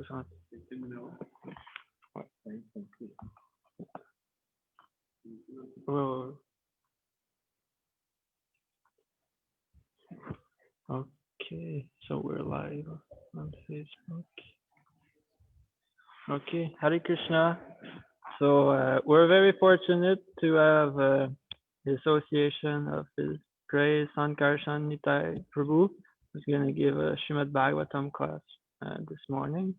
60. Oh, okay, so we're live on Facebook. Okay, Hare Krishna. So we're very fortunate to have the Association of His Grace Sankarshan Nitai Prabhu, who's going to give a Srimad Bhagavatam class this morning.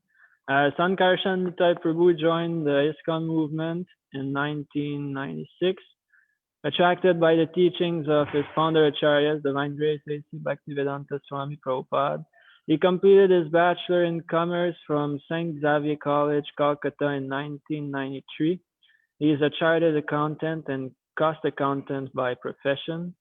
Sankarshan Nitai Prabhu joined the ISKCON movement in 1996, attracted by the teachings of his founder Acharyas, Divine Grace A.C. Bhaktivedanta Swami Prabhupada. He completed his Bachelor in Commerce from St. Xavier College, Calcutta in 1993. He is a chartered accountant and cost accountant by profession.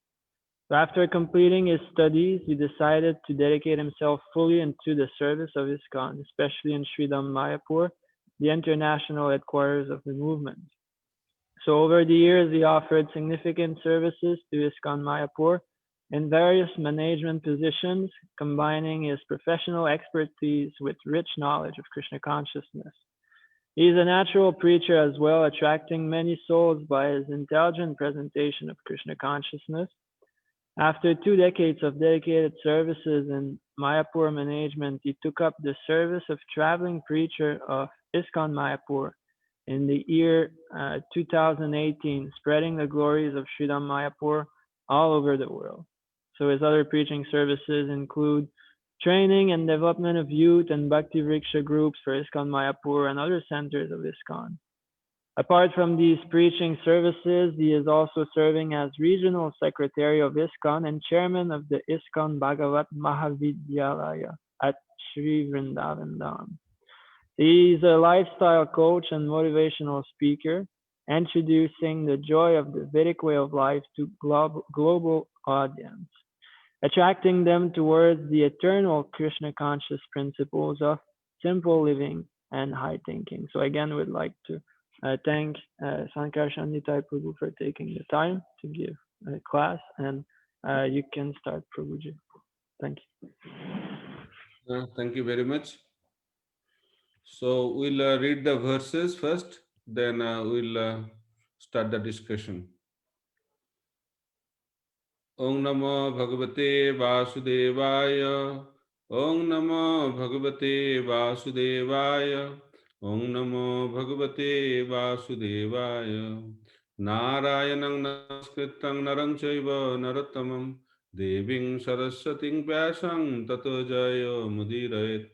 After completing his studies, he decided to dedicate himself fully into the service of ISKCON, especially in Sridham Mayapur, the international headquarters of the movement. So over the years, he offered significant services to ISKCON Mayapur in various management positions, combining his professional expertise with rich knowledge of Krishna consciousness. He is a natural preacher as well, attracting many souls by his intelligent presentation of Krishna consciousness. After 2 decades of dedicated services in Mayapur management, he took up the service of traveling preacher of ISKCON Mayapur in the year 2018, spreading the glories of Sridham Mayapur all over the world. So his other preaching services include training and development of youth and Bhakti Vriksha groups for ISKCON Mayapur and other centers of ISKCON. Apart from these preaching services, he is also serving as regional secretary of ISKCON and chairman of the ISKCON Bhagavat Mahavidyalaya at Sri Vrindavan Dham. He's a lifestyle coach and motivational speaker, introducing the joy of the Vedic way of life to global audience, attracting them towards the eternal Krishna conscious principles of simple living and high thinking. So again, we'd like to thank Sankarshan Nitai Prabhu for taking the time to give a class, and you can start, Prabhuji. Thank you. Thank you very much. So we'll read the verses first, then we'll start the discussion. Om Namo Bhagavate Vasudevaya. Om Namo Bhagavate Vasudevaya. Om Namo Bhagavate Vasudevaya. Narayanang Namaskritam Narang Chaiva Narottamam Deving Saraswating Vyasang Tato Jayo Mudirayet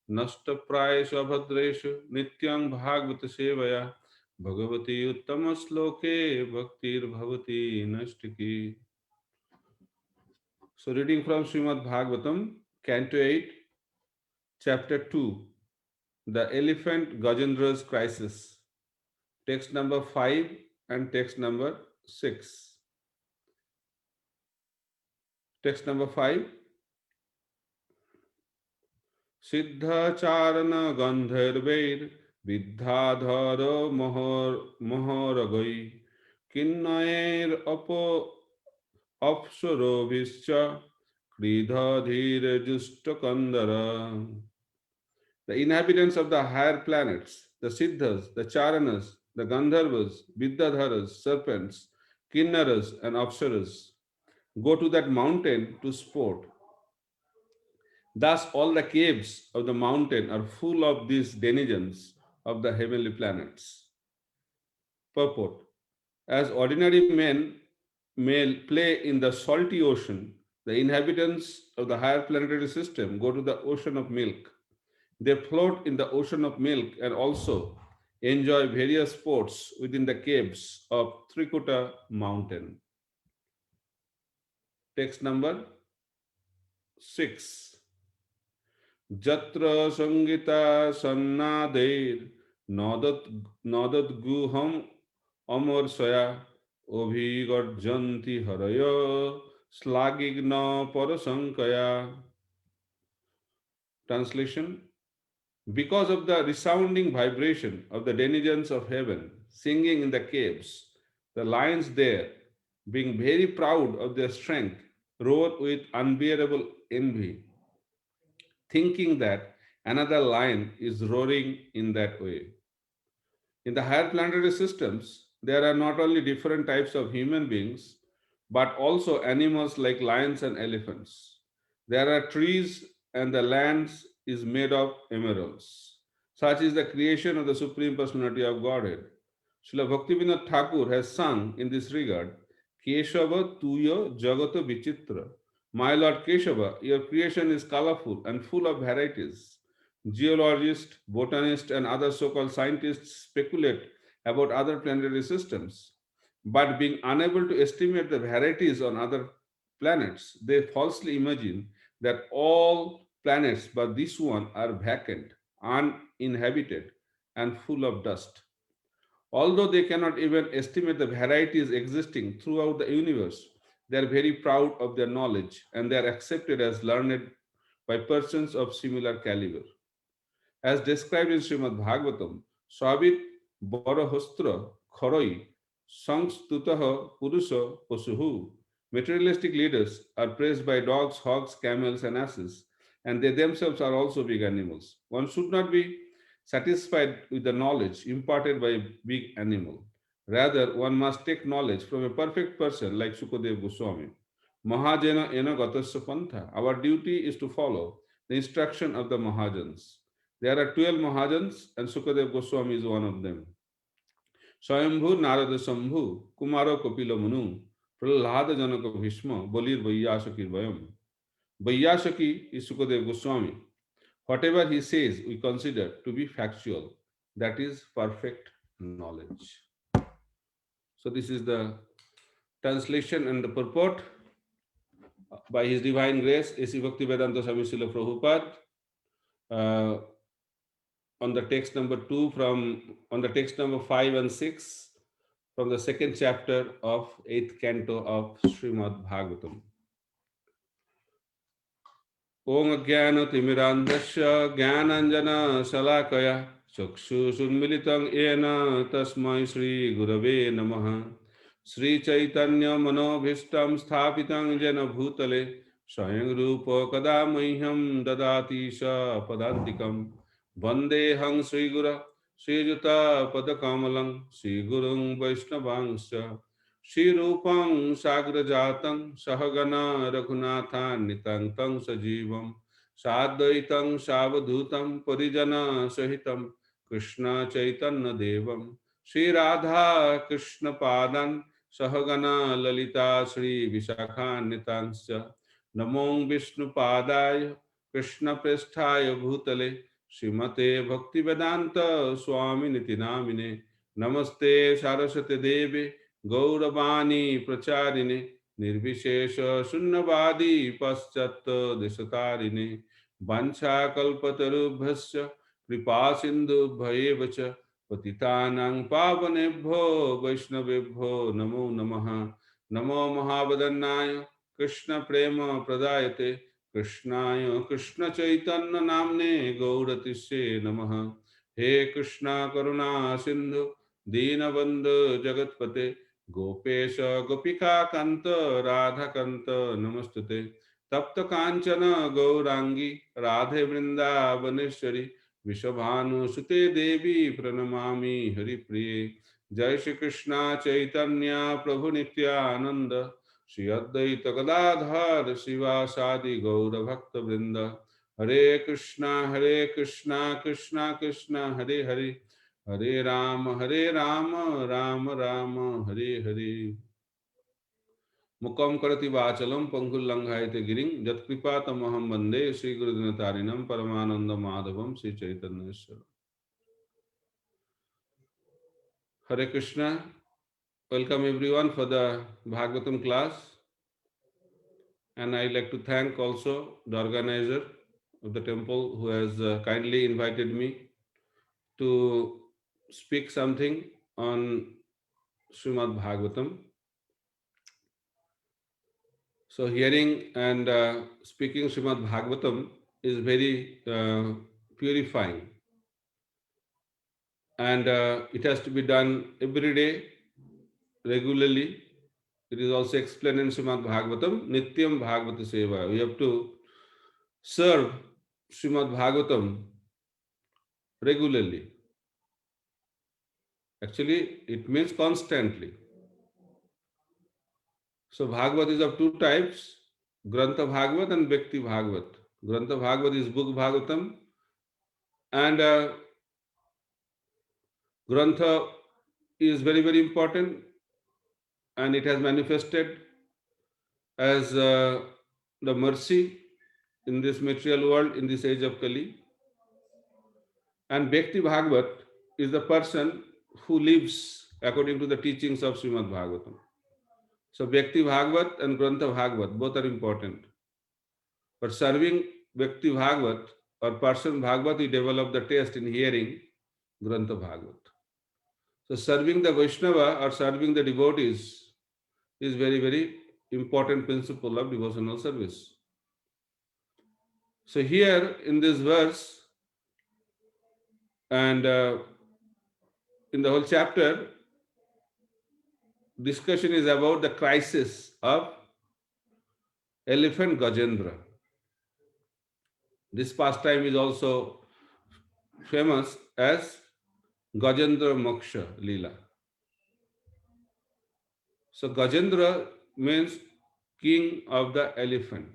Nashtaprayeshu Abhadreshu Nityang Bhagavata Sevaya Bhagavati Uttama Sloke Bhaktir Bhavati Nashtiki. So, reading from Srimad Bhagavatam, Canto 8, Chapter 2, The Elephant Gajendra's Crisis, text number 5 and text number 6. Text number 5. Siddhacharana Gandharvair Viddhadhara Moharagai Kinnair Apo Apsarobhischa Kridhadhir Justakandara. The inhabitants of the higher planets, the Siddhas, the Charanas, the Gandharvas, Vidyadharas, serpents, Kinnaras, and Apsaras, go to that mountain to sport. Thus, all the caves of the mountain are full of these denizens of the heavenly planets. Purport. As ordinary men may play in the salty ocean, the inhabitants of the higher planetary system go to the ocean of milk. They float in the ocean of milk and also enjoy various sports within the caves of Trikuta mountain. Text number 6. Jatra Sangita Sannadeir Nadat Guham Amar Saya Obhigarjanti Haraya Slagigna Parasankaya. Translation. Because of the resounding vibration of the denizens of heaven singing in the caves, the lions there, being very proud of their strength, roar with unbearable envy, thinking that another lion is roaring in that way. In the higher planetary systems, there are not only different types of human beings, but also animals like lions and elephants. There are trees, and the land is made of emeralds. Such is the creation of the Supreme Personality of Godhead. Srila Bhaktivinoda Thakur has sung in this regard, Keshava Tuya Jagata Vichitra. My Lord Keshava, your creation is colorful and full of varieties. Geologists, botanists, and other so called scientists speculate about other planetary systems, but being unable to estimate the varieties on other planets, they falsely imagine that all planets but this one are vacant, uninhabited, and full of dust. Although they cannot even estimate the varieties existing throughout the universe, they are very proud of their knowledge and they are accepted as learned by persons of similar caliber. As described in Srimad Bhagavatam, Swabit Barahostra Kharoi Sangstutaha Purusa Pasuhu. Materialistic leaders are praised by dogs, hogs, camels, and asses, and they themselves are also big animals. One should not be satisfied with the knowledge imparted by a big animal. Rather, one must take knowledge from a perfect person like Sukadev Goswami. Mahajana ena gatasya pantha. Our duty is to follow the instruction of the Mahajans. There are 12 Mahajans, and Sukadev Goswami is one of them. Swayambhu Narada Sambhu, Kumaro Kapila Manu, Prahlada Janaka Bhishma, Balir Vaiyasaki Vayam. Vaiyasaki is Sukadev Goswami. Whatever he says, we consider to be factual. That is perfect knowledge. So, this is the translation and the purport by His Divine Grace, A.C. Bhaktivedanta Swami Srila Prabhupada. On the text number 2 on the text number 5 and 6 from the second chapter of 8th canto of Srimad Bhagavatam. Om Jnana Timirandasya Jnananjana Salakaya Chakshu Sunmilitam Yena Tasmai Shri Gurave Namaha Sri Chaitanya Manobhishtam Sthapitam Jena Bhutale Swayam Rupa Kada Mahyam Dadati Sa Padantikam Vandehang Sri Gura Sri Juta Padakamalam Sri Gurung Vaishnavangscha Shri Rupam Sagrajatam Sahagana Raghunathan Nitantang Sajivam Sadvaitam Savadhutam Parijana Sahitam Krishna Chaitanya Devam Shri Radha Krishna Padan Sahagana Lalita Shri Vishakhan Nitansya Namong Vishnu Padaya Krishna Presthaya Bhutale Srimate Bhaktivedanta Swami Nitinamine Namaste Saraswati Devi Gauravani Pracharine Nirvishesha Sunnavadi Paschat Desatarine Vancha Kalpatarubhasya Kripa Sindhu Bhayevacha Patitanang Pavanebho Vaishnavebho Namo Namaha Namo Mahavadannaya Krishna Prema Pradayate Krishnaya Krishna Chaitanya Namne Gauratishe Namaha He Krishna Karuna Sindhu Deenabandhu Jagatpate Gopesha Gopika Kanta Radha Kanta Namastute Tapta Kanchana Gaurangi Radhe Vrindavaneshwari Vishabhanu Sute Devi Pranamami Hari Priye Jai Shri Krishna Chaitanya Prabhu Nityananda Shri Advaita Gadadhar Sivasadi Gaura Bhakta Vrinda Hare Krishna Krishna Krishna Hare Hare Hare Rama Rama Rama Hare Hare Mukam Karati Vachalam Pankul Langhayate Giring Jat Kripa Tamaham Bande Sri Guru Dinatarinam Paramananda Madhavam Sri Chaitanya Ishvara. Hare Krishna. Welcome everyone for the Bhagavatam class. And I'd like to thank also the organizer of the temple who has kindly invited me to speak something on Srimad Bhagavatam. So hearing and speaking Srimad Bhagavatam is very purifying. And it has to be done every day, regularly. It is also explained in Srimad Bhagavatam, Nityam Bhagavata Seva. We have to serve Srimad Bhagavatam regularly. Actually, it means constantly. So Bhagavad is of two types, Grantha Bhagavat and Vyakti Bhagavat. Grantha Bhagavat is book Bhagavatam, and Grantha is very, very important, and it has manifested as the mercy in this material world, in this age of Kali. And Vyakti Bhagavat is the person who lives according to the teachings of Srimad Bhagavatam. So Vyakti Bhagavat and Grantha Bhagavat, both are important. But serving Vyakti Bhagavat or person Bhagavat, we develop the taste in hearing Grantha Bhagavat. So serving the Vaishnava or serving the devotees is very, very important principle of devotional service. So here in this verse and in the whole chapter, discussion is about the crisis of elephant Gajendra. This pastime is also famous as Gajendra Moksha Leela. So Gajendra means king of the elephant.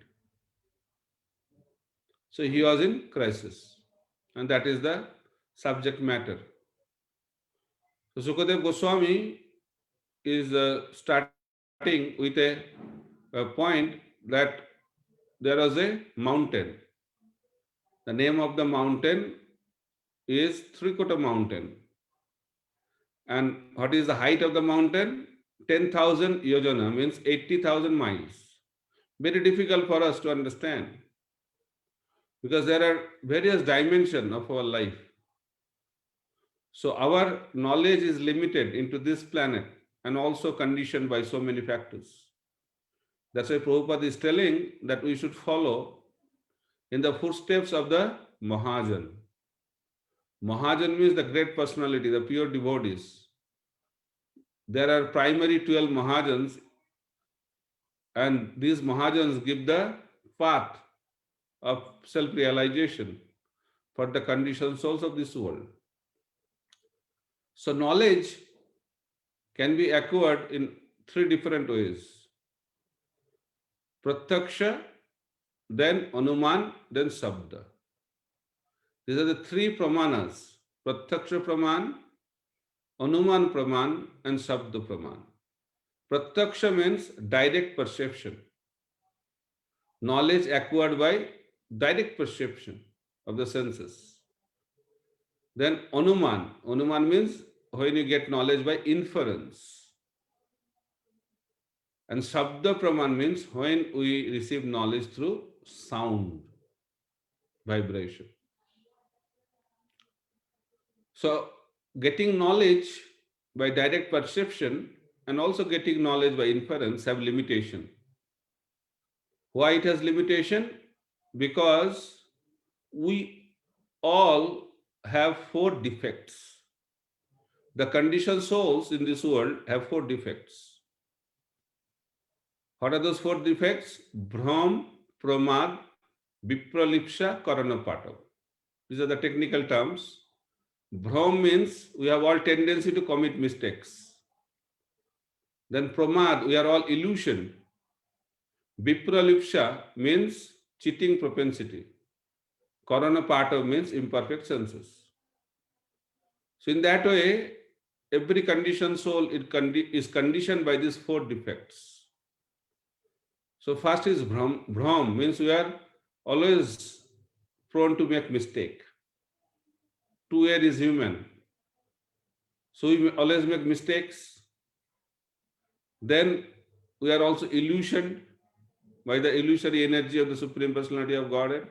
So he was in crisis, and that is the subject matter. So Sukadev Goswami is starting with a point that there was a mountain. The name of the mountain is Trikota mountain. And what is the height of the mountain? 10,000 yojana, means 80,000 miles. Very difficult for us to understand, because there are various dimensions of our life. So our knowledge is limited into this planet and also conditioned by so many factors. That's why Prabhupada is telling that we should follow in the footsteps of the Mahajan. Mahajan means the great personality, the pure devotees. There are primary 12 Mahajans, and these Mahajans give the path of self-realization for the conditioned souls of this world. So knowledge can be acquired in three different ways. Pratyaksha, then Anuman, then Sabda. These are the three pramanas: Pratyaksha Praman, Anuman Praman, and Sabda Praman. Pratyaksha means direct perception. Knowledge acquired by direct perception of the senses. Then Anuman. Anuman means when you get knowledge by inference. And Sabda Praman means when we receive knowledge through sound, vibration. So getting knowledge by direct perception and also getting knowledge by inference have limitation. Why it has limitation? Because we all have four defects. The conditioned souls in this world have four defects. What are those four defects? Bhram, Pramad, Vipralipsha, Karanapata. These are the technical terms. Bhram means we have all tendency to commit mistakes. Then Pramad, we are all illusion. Vipralipsha means cheating propensity. Karanapata means imperfect senses. So in that way, every conditioned soul is conditioned by these four defects. So first is Bhram. Bhram means we are always prone to make mistake. Two air is human. So we always make mistakes. Then we are also illusioned by the illusory energy of the Supreme Personality of Godhead.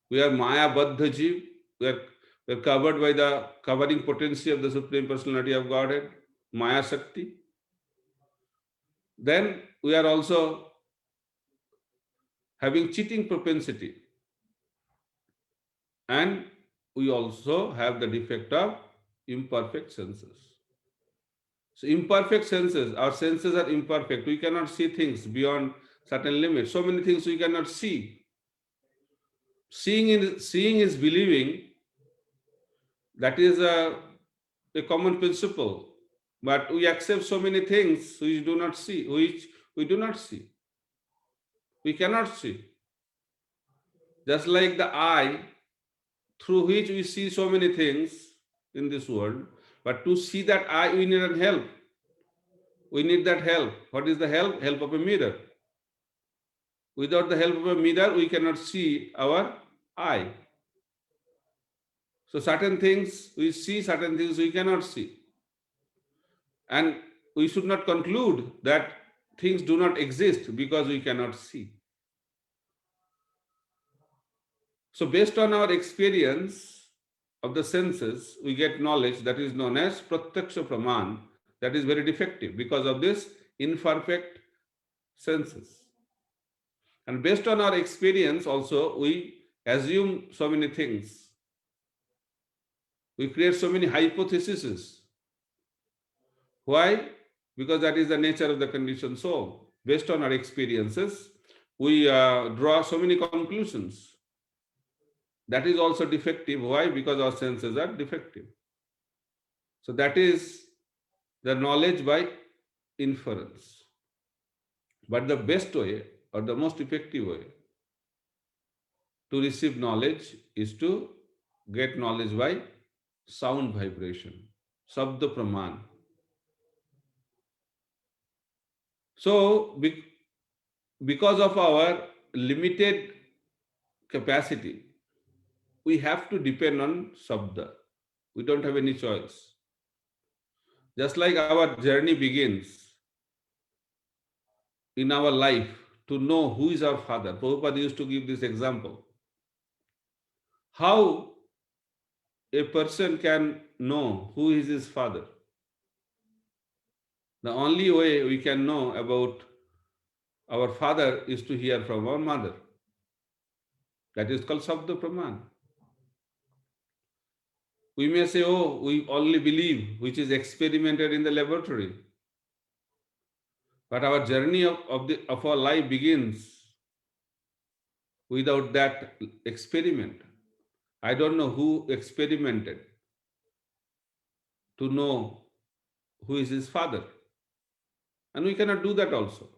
We are Maya Baddha Jeev. We are covered by the covering potency of the Supreme Personality of Godhead, Maya Shakti. Then we are also having cheating propensity. And we also have the defect of imperfect senses. So imperfect senses, our senses are imperfect. We cannot see things beyond certain limits. So many things we cannot see. Seeing is believing, That is a common principle. But we accept so many things which do not see, which we do not see. We cannot see. Just like the eye, through which we see so many things in this world, but to see that eye, we need help. We need that help. What is the help? Help of a mirror. Without the help of a mirror, we cannot see our eye. So certain things we see, certain things we cannot see. And we should not conclude that things do not exist because we cannot see. So based on our experience of the senses, we get knowledge that is known as pratyaksha praman, that is very defective because of this imperfect senses. And based on our experience also, we assume so many things. We create so many hypotheses. Why? Because that is the nature of the conditioned soul. Based on our experiences, we draw so many conclusions. That is also defective. Why? Because our senses are defective. So that is the knowledge by inference. But the best way or the most effective way to receive knowledge is to get knowledge by sound vibration, Sabda Praman. So, because of our limited capacity, we have to depend on Sabda. We don't have any choice. Just like our journey begins in our life to know who is our father. Prabhupada used to give this example. How a person can know who is his father? The only way we can know about our father is to hear from our mother. That is called Sabda Praman. We may say, oh, we only believe, which is experimented in the laboratory. But our journey of our life begins without that experiment. I don't know who experimented to know who is his father. And we cannot do that also.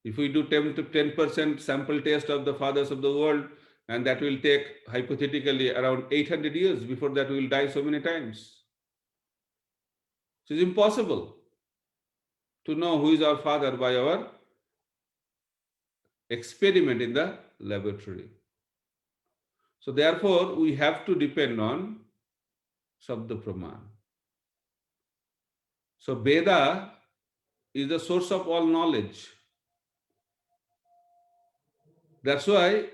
If we do 10% sample test of the fathers of the world, and that will take hypothetically around 800 years, before that we will die so many times. So it's impossible to know who is our father by our experiment in the laboratory. So therefore, we have to depend on Sabda Praman. So Veda is the source of all knowledge. That's why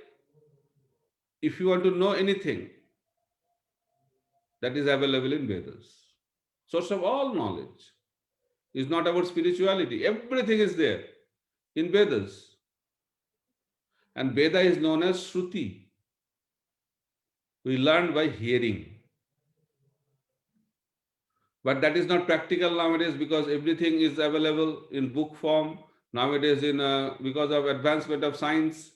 if you want to know anything, that is available in Vedas. Source of all knowledge is not about spirituality. Everything is there in Vedas. And Veda is known as Shruti. We learn by hearing. But that is not practical nowadays because everything is available in book form. Nowadays, because of advancement of science,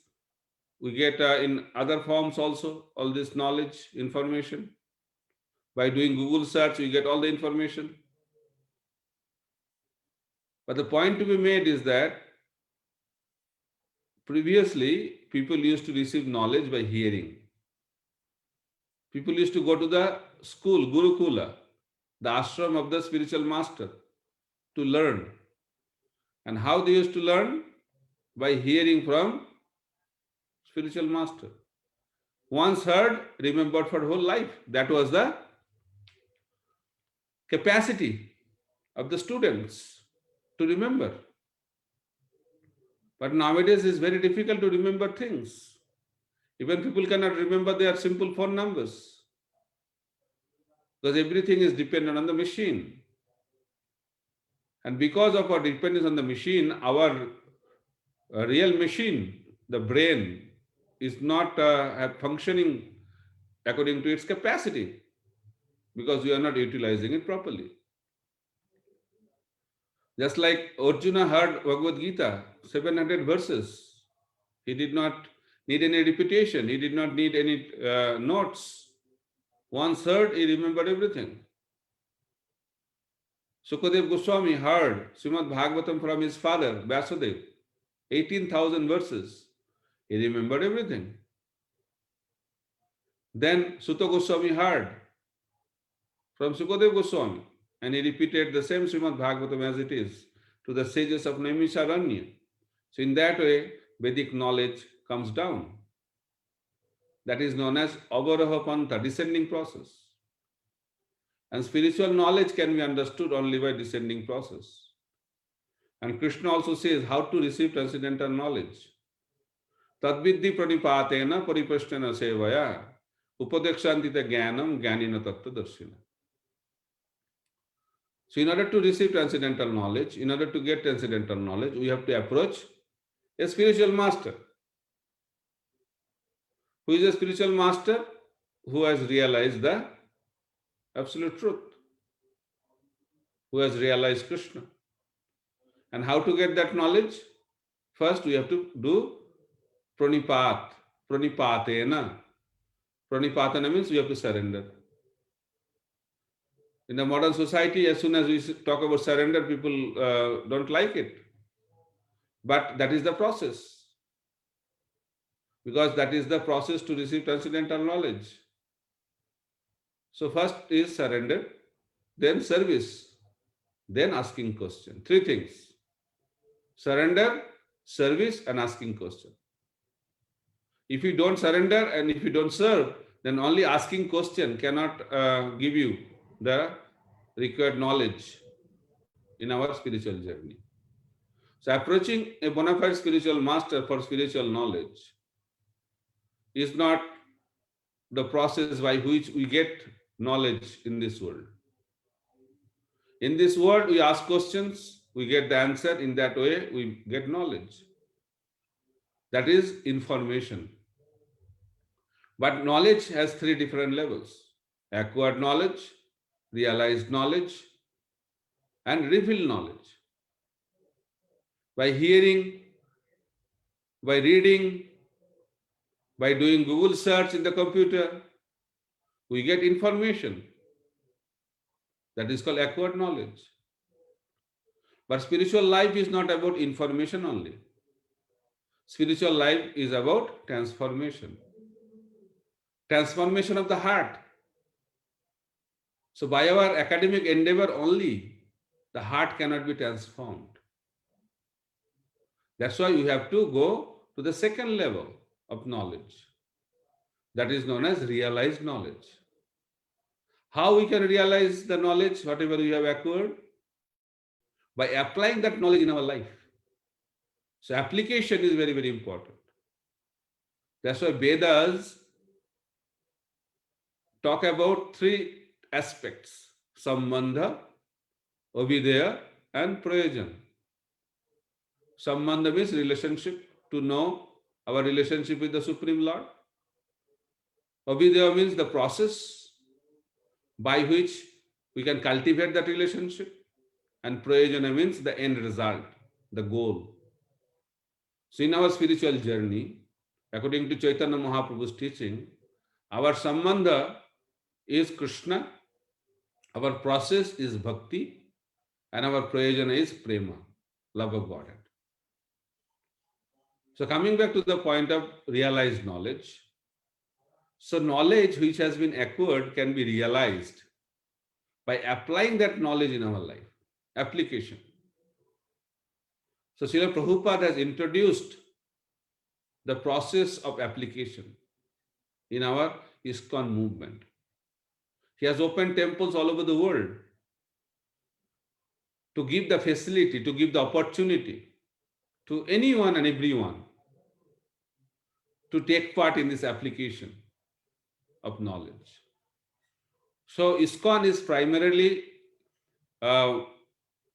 we get in other forms also all this knowledge, information. By doing Google search, we get all the information. But the point to be made is that previously, people used to receive knowledge by hearing. People used to go to the school, Gurukula, the ashram of the spiritual master, to learn. And how they used to learn? By hearing from spiritual master. Once heard, remembered for whole life. That was the capacity of the students to remember. But nowadays it's very difficult to remember things. Even people cannot remember their simple phone numbers because everything is dependent on the machine. And because of our dependence on the machine, our real machine, the brain, is not functioning according to its capacity because we are not utilizing it properly. Just like Arjuna heard Bhagavad Gita, 700 verses. He did not need any repetition. He did not need any notes. Once heard, he remembered everything. Sukadev Goswami heard Srimad Bhagavatam from his father, Vasudev, 18,000 verses. He remembered everything. Then Sutta Goswami heard from Sukadev Goswami, and he repeated the same Srimad Bhagavatam as it is to the sages of Naimisharanya. So in that way, Vedic knowledge comes down. That is known as Avaraha Pantha, descending process. And spiritual knowledge can be understood only by descending process. And Krishna also says how to receive transcendental knowledge. Tadviddhi pranipatena pariprasthena sevaya upadekshantita jnanam jnanina tattvadarshina. So in order to receive transcendental knowledge, in order to get transcendental knowledge, we have to approach a spiritual master. Who is a spiritual master? Who has realized the absolute truth. Who has realized Krishna. And how to get that knowledge? First, we have to do pranipat, pranipatena. Pranipatena means we have to surrender. In the modern society, as soon as we talk about surrender, people don't like it. But that is the process. Because that is the process to receive transcendental knowledge. So first is surrender, then service, then asking question. Three things. Surrender, service, and asking question. If you don't surrender and if you don't serve, then only asking question cannot give you the required knowledge in our spiritual journey. So approaching a bona fide spiritual master for spiritual knowledge is not the process by which we get knowledge in this world. In this world, we ask questions, we get the answer. In that way, we get knowledge. That is information. But knowledge has three different levels: acquired knowledge, realized knowledge, and revealed knowledge. By hearing, by reading, by doing Google search in the computer, we get information. That is called acquired knowledge. But spiritual life is not about information only. Spiritual life is about transformation. Transformation of the heart. So by our academic endeavor only, the heart cannot be transformed. That's why we have to go to the second level of knowledge. That is known as realized knowledge. How we can realize the knowledge, whatever we have acquired? By applying that knowledge in our life. So application is very, very important. That's why Vedas talk about three aspects: Sambandha, Avideya, and Prayojan. Sambandha means relationship, to know our relationship with the Supreme Lord. Avideya means the process by which we can cultivate that relationship. And Prayojana means the end result, the goal. So in our spiritual journey, according to Chaitanya Mahaprabhu's teaching, our Sambandha is Krishna, our process is Bhakti, and our Prayojana is Prema, love of Godhead. So coming back to the point of realized knowledge, so knowledge which has been acquired can be realized by applying that knowledge in our life. Application. So Srila Prabhupada has introduced the process of application in our ISKCON movement. He has opened temples all over the world to give the facility, to give the opportunity to anyone and everyone to take part in this application of knowledge. So ISKCON is primarily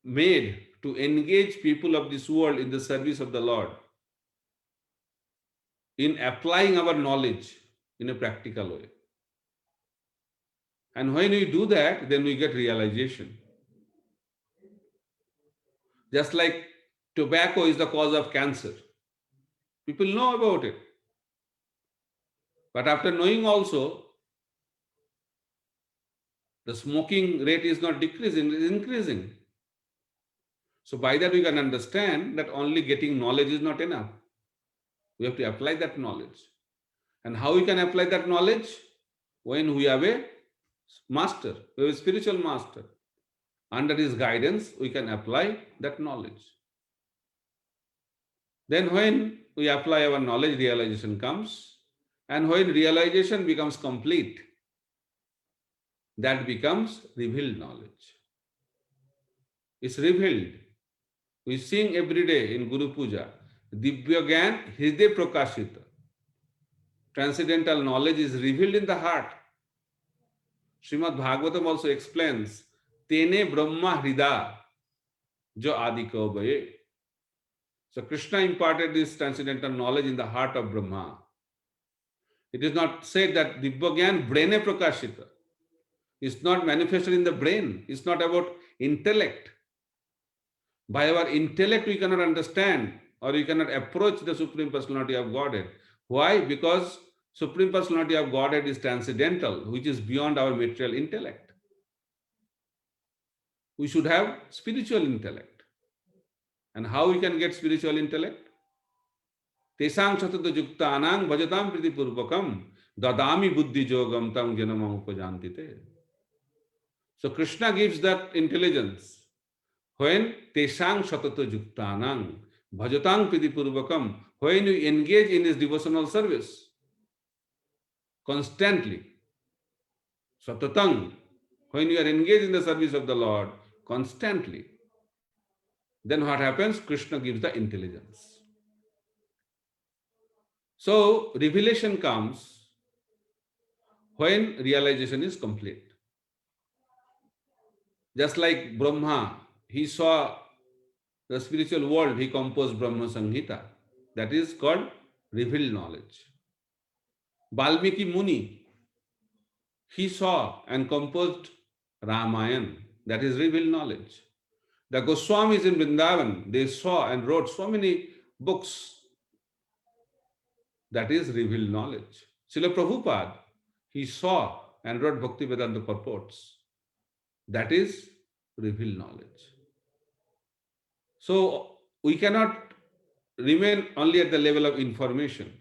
made to engage people of this world in the service of the Lord, in applying our knowledge in a practical way. And when we do that, then we get realization. Just like tobacco is the cause of cancer. People know about it. But after knowing also, The smoking rate is not decreasing, it is increasing. So by that we can understand that only getting knowledge is not enough. We have to apply that knowledge. And how we can apply that knowledge? When we have a master, we have a spiritual master. Under his guidance, we can apply that knowledge. Then when we apply our knowledge, realization comes. And when realization becomes complete, that becomes revealed knowledge. It's revealed. We sing every day in Guru Puja, Divya Gyan Hriday Prakashita. Transcendental knowledge is revealed in the heart. Srimad Bhagavatam also explains, Tene Brahma Hrida Jo Adiko Baye. So Krishna imparted this transcendental knowledge in the heart of Brahma. It is not said that Divya Gyan Brahne Prakashita. It's not manifested in the brain. It's not about intellect. By our intellect, we cannot understand or we cannot approach the Supreme Personality of Godhead. Why? Because Supreme Personality of Godhead is transcendental, which is beyond our material intellect. We should have spiritual intellect. And how we can get spiritual intellect? Tesang satata yukta anang bhajatam priti purvakam dadami buddhi jogam tam janamam upajantite. So Krishna gives that intelligence. When tesang satata yuktanang bhajatang priti purvakam, when you engage in his devotional service constantly, satatang, when you are engaged in the service of the Lord constantly, then what happens? Krishna gives the intelligence. So revelation comes when realization is complete. Just like Brahma, he saw the spiritual world, he composed Brahma Samhita. That is called revealed knowledge. Valmiki Muni, he saw and composed Ramayana. That is revealed knowledge. The Goswamis in Vrindavan, they saw and wrote so many books. That is revealed knowledge. Srila Prabhupada, he saw and wrote Bhaktivedanta purports. That is revealed knowledge. So we cannot remain only at the level of information.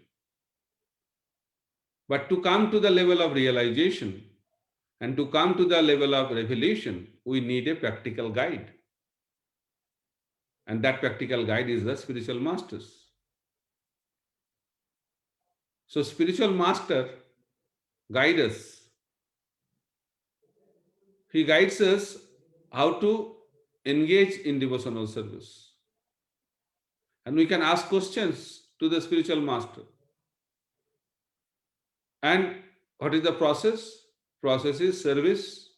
But to come to the level of realization and to come to the level of revelation, we need a practical guide. And that practical guide is the spiritual masters. So spiritual master guides us. He guides us how to engage in devotional service. And we can ask questions to the spiritual master. And what is the process? Process is service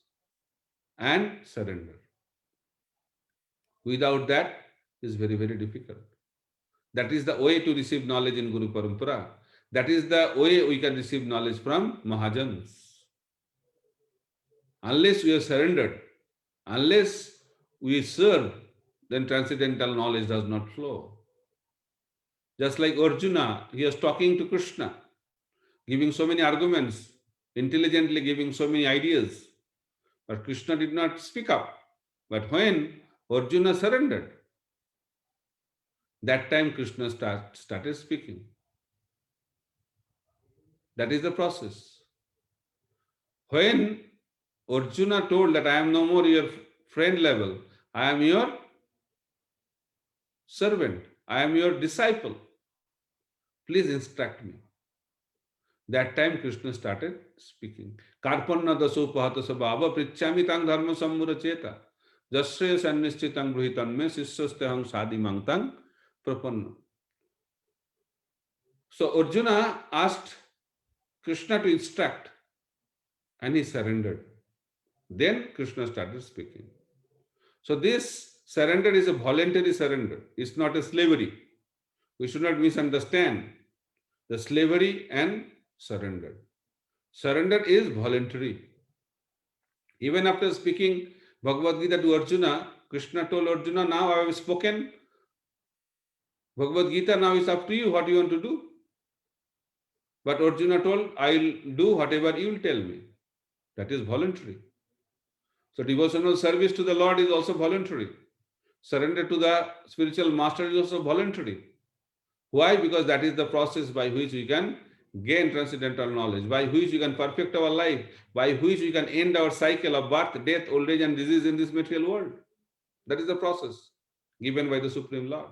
and surrender. Without that, it is very, very difficult. That is the way to receive knowledge in Guru Parampara. That is the way we can receive knowledge from Mahajans. Unless we are surrendered, unless we serve, then transcendental knowledge does not flow. Just like Arjuna, he was talking to Krishna, giving so many arguments, intelligently giving so many ideas. But Krishna did not speak up. But when Arjuna surrendered, that time Krishna started speaking. That is the process. When Arjuna told that I am no more your friend level, I am your servant, I am your disciple, please instruct me. That time Krishna started speaking. Karpanna daso pahata sabhava prichami tang dharma sammura cheta jasya sannischitang bruhitan me sisasteham sadimang tang prapanna. So Arjuna asked Krishna to instruct and he surrendered. Then Krishna started speaking. So this surrender is a voluntary surrender. It's not a slavery. We should not misunderstand the slavery and surrender. Surrender is voluntary. Even after speaking Bhagavad Gita to Arjuna, Krishna told Arjuna, now I have spoken Bhagavad Gita, now it's up to you what you want to do. But Arjuna told, I will do whatever you will tell me. That is voluntary. So devotional service to the Lord is also voluntary. Surrender to the spiritual master is also voluntary. Why? Because that is the process by which we can gain transcendental knowledge, by which we can perfect our life, by which we can end our cycle of birth, death, old age, and disease in this material world. That is the process given by the Supreme Lord.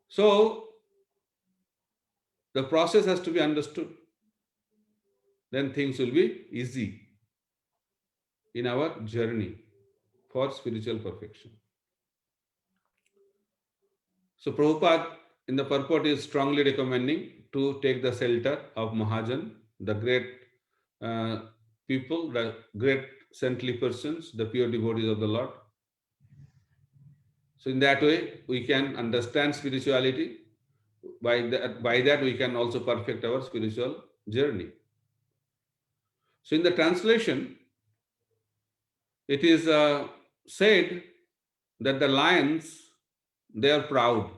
So, the process has to be understood. Then things will be easy in our journey for spiritual perfection. So Prabhupada in the purport is strongly recommending to take the shelter of Mahajan, the great people, the great saintly persons, the pure devotees of the Lord. So in that way, we can understand spirituality. By that we can also perfect our spiritual journey. So in the translation, it is said that the lions, they are proud,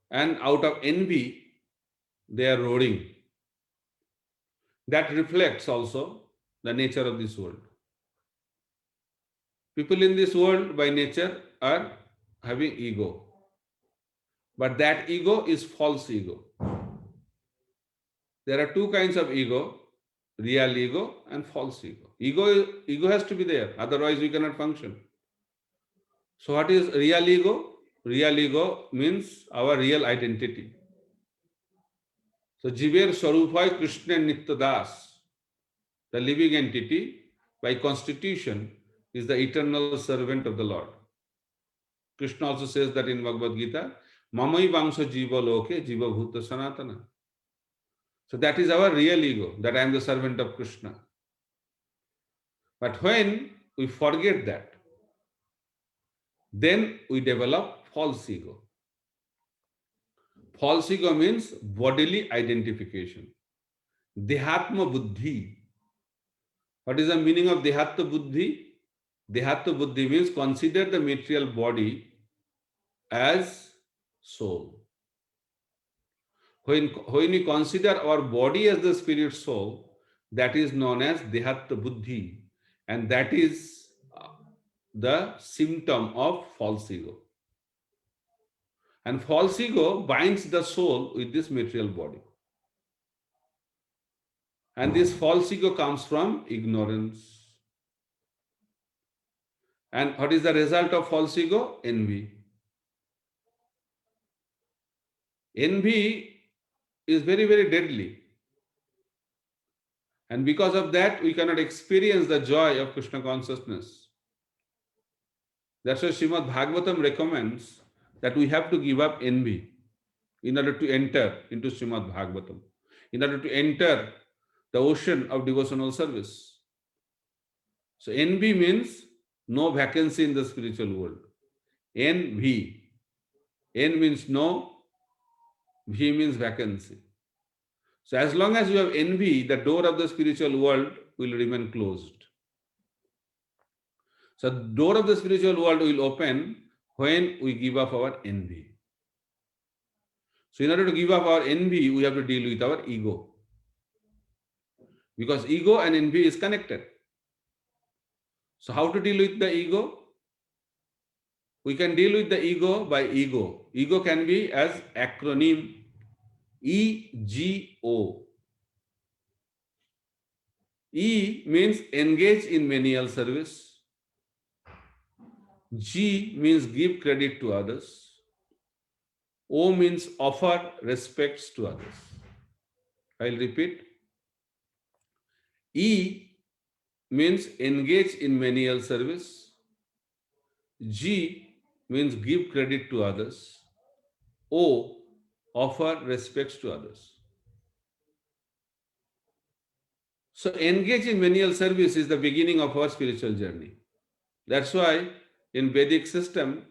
and out of envy, they are roaring. That reflects also the nature of this world. People in this world by nature are having ego. But that ego is false ego. There are two kinds of ego, real ego and false ego. Ego has to be there, otherwise we cannot function. So what is real ego? Real ego means our real identity. So Jiver Swarupay Krishna Nitya Das, the living entity by constitution, is the eternal servant of the Lord. Krishna also says that in Bhagavad Gita, Mamai Vamsa Jiva Loke Jiva Bhuta Sanatana. So that is our real ego, that I am the servant of Krishna. But when we forget that, then we develop false ego. False ego means bodily identification. Dehatma Buddhi. What is the meaning of Dehatma Buddhi? Dehatma Buddhi means consider the material body as soul. When we consider our body as the spirit soul, that is known as Dehatma Buddhi, and that is the symptom of false ego. And false ego binds the soul with this material body. And this false ego comes from ignorance. And what is the result of false ego? Envy. Envy is very, very deadly. And because of that, we cannot experience the joy of Krishna consciousness. That's why Srimad Bhagavatam recommends that we have to give up envy in order to enter into Srimad Bhagavatam, in order to enter the ocean of devotional service. So envy means no vacancy in the spiritual world. Envy. N means no, V means vacancy. So as long as you have envy, the door of the spiritual world will remain closed. So the door of the spiritual world will open when we give up our envy. So in order to give up our envy, we have to deal with our ego. Because ego and envy is connected. So how to deal with the ego? We can deal with the ego by ego. Ego can be as acronym EGO. E means engage in menial service. G means give credit to others. O means offer respects to others. I'll repeat. E means engage in menial service. G means give credit to others. O, offer respects to others. So engage in menial service is the beginning of our spiritual journey. That's why in Vedic system,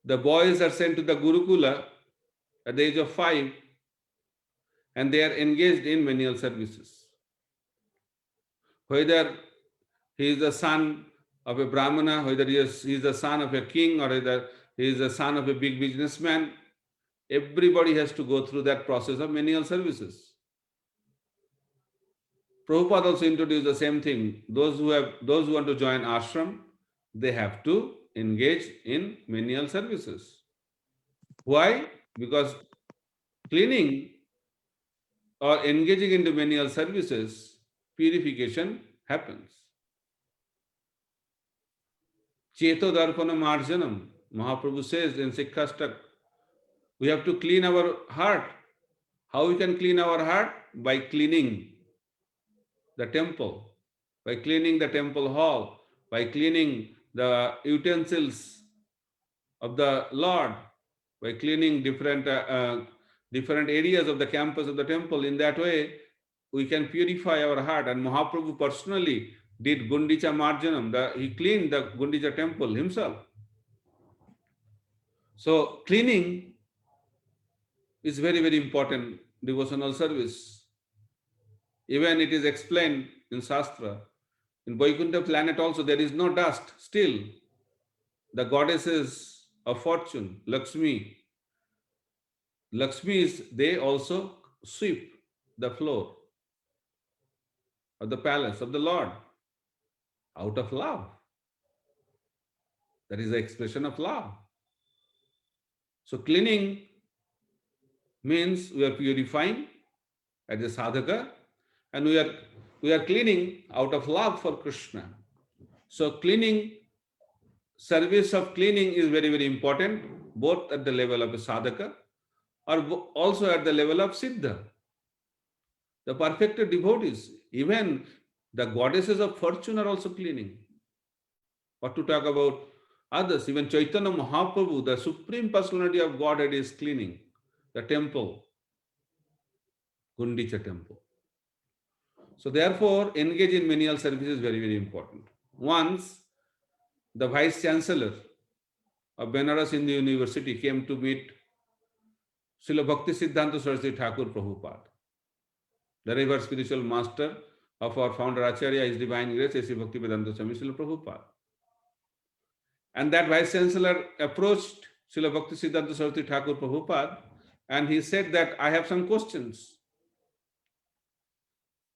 the boys are sent to the Gurukula at the age of 5 and they are engaged in menial services. Whether he is the son of a Brahmana, whether he is the son of a king, or whether he is the son of a big businessman, everybody has to go through that process of menial services. Prabhupada also introduced the same thing. Those who want to join ashram, they have to engage in menial services. Why? Because cleaning or engaging into menial services, purification happens. Cheto darpana marjanam. Mahaprabhu says in Sikhastak, we have to clean our heart. How we can clean our heart? By cleaning the temple, by cleaning the temple hall, by cleaning the utensils of the Lord, by cleaning different areas of the campus of the temple. In that way, we can purify our heart. And Mahaprabhu personally did Gundicha Marjanam. He cleaned the Gundicha temple himself. So cleaning is very, very important devotional service. Even it is explained in Shastra. In Vaikuntha planet also there is no dust. Still, the goddesses of fortune, Lakshmi, they also sweep the floor of the palace of the Lord out of love. That is the expression of love. So cleaning means we are purifying as a sadhaka, and we are cleaning out of love for Krishna. So cleaning, service of cleaning is very, very important, both at the level of a sadhaka or also at the level of siddha. The perfected devotees, even the goddesses of fortune are also cleaning. What to talk about others? Even Chaitanya Mahaprabhu, the Supreme Personality of Godhead, is cleaning the temple, Gundicha temple. So therefore, engage in menial service is very, very important. Once, the Vice Chancellor of Benares Hindu University came to meet Srila Bhakti Siddhanta Saraswati Thakur Prabhupada, the revered spiritual master of our founder Acharya, His Divine Grace, A.C. Bhakti Vedanta Swami Srila Prabhupada. And that Vice Chancellor approached Srila Bhakti Siddhanta Saraswati Thakur Prabhupada, and he said that I have some questions.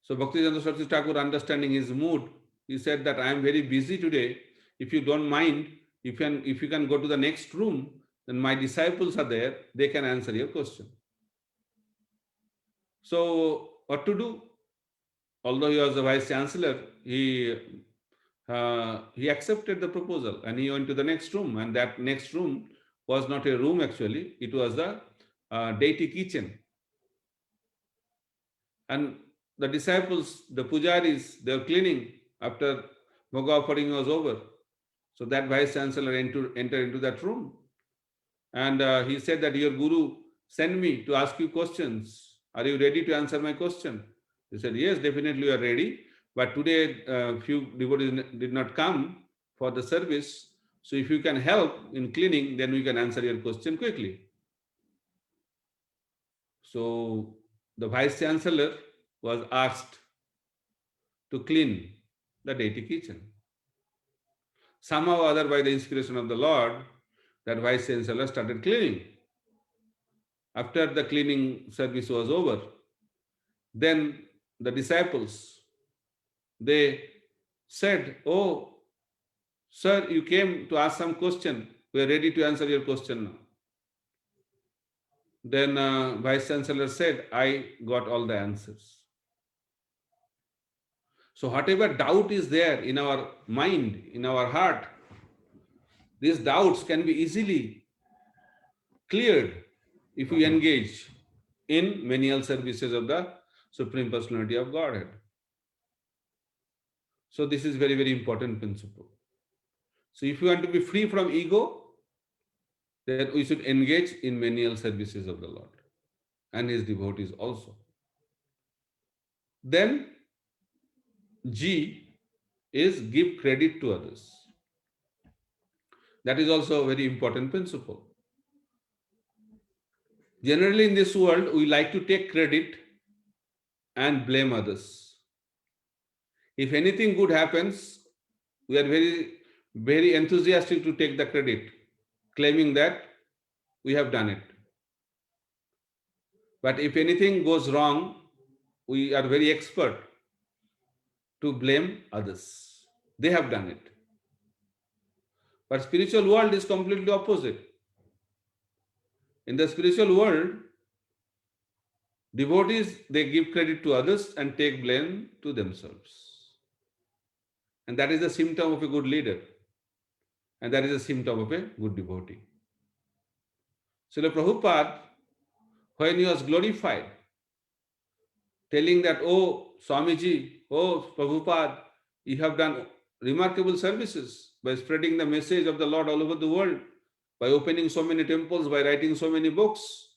So Bhakti Siddhanta Saraswati Thakur, understanding his mood, he said that I am very busy today. If you don't mind, if you can go to the next room, then my disciples are there, they can answer your question. So what to do? Although he was the Vice Chancellor, he accepted the proposal and he went to the next room, and that next room was not a room actually, it was the deity kitchen. And the disciples, the pujaris, they were cleaning after Bhoga offering was over. So that Vice Chancellor entered into that room, and he said that your Guru sent me to ask you questions. Are you ready to answer my question? He said, yes, definitely we are ready. But today, few devotees did not come for the service. So if you can help in cleaning, then we can answer your question quickly. So the Vice Chancellor was asked to clean the deity kitchen. Somehow or other, by the inspiration of the Lord, that Vice Chancellor started cleaning. After the cleaning service was over, then the disciples, they said, oh, sir, you came to ask some question. We are ready to answer your question now. Then Vice Chancellor said, I got all the answers. So whatever doubt is there in our mind, in our heart, these doubts can be easily cleared if we engage in menial services of the Supreme Personality of Godhead. So this is very, very important principle. So if you want to be free from ego, then we should engage in menial services of the Lord and His devotees also. Then G is give credit to others. That is also a very important principle. Generally in this world, we like to take credit and blame others. If anything good happens, we are very, very enthusiastic to take the credit, claiming that we have done it. But if anything goes wrong, we are very expert to blame others. They have done it. But spiritual world is completely opposite. In the spiritual world, devotees, they give credit to others and take blame to themselves. And that is a symptom of a good leader. And that is a symptom of a good devotee. Srila Prabhupada, when he was glorified, telling that, oh Swamiji, oh Prabhupada, you have done remarkable services by spreading the message of the Lord all over the world, by opening so many temples, by writing so many books,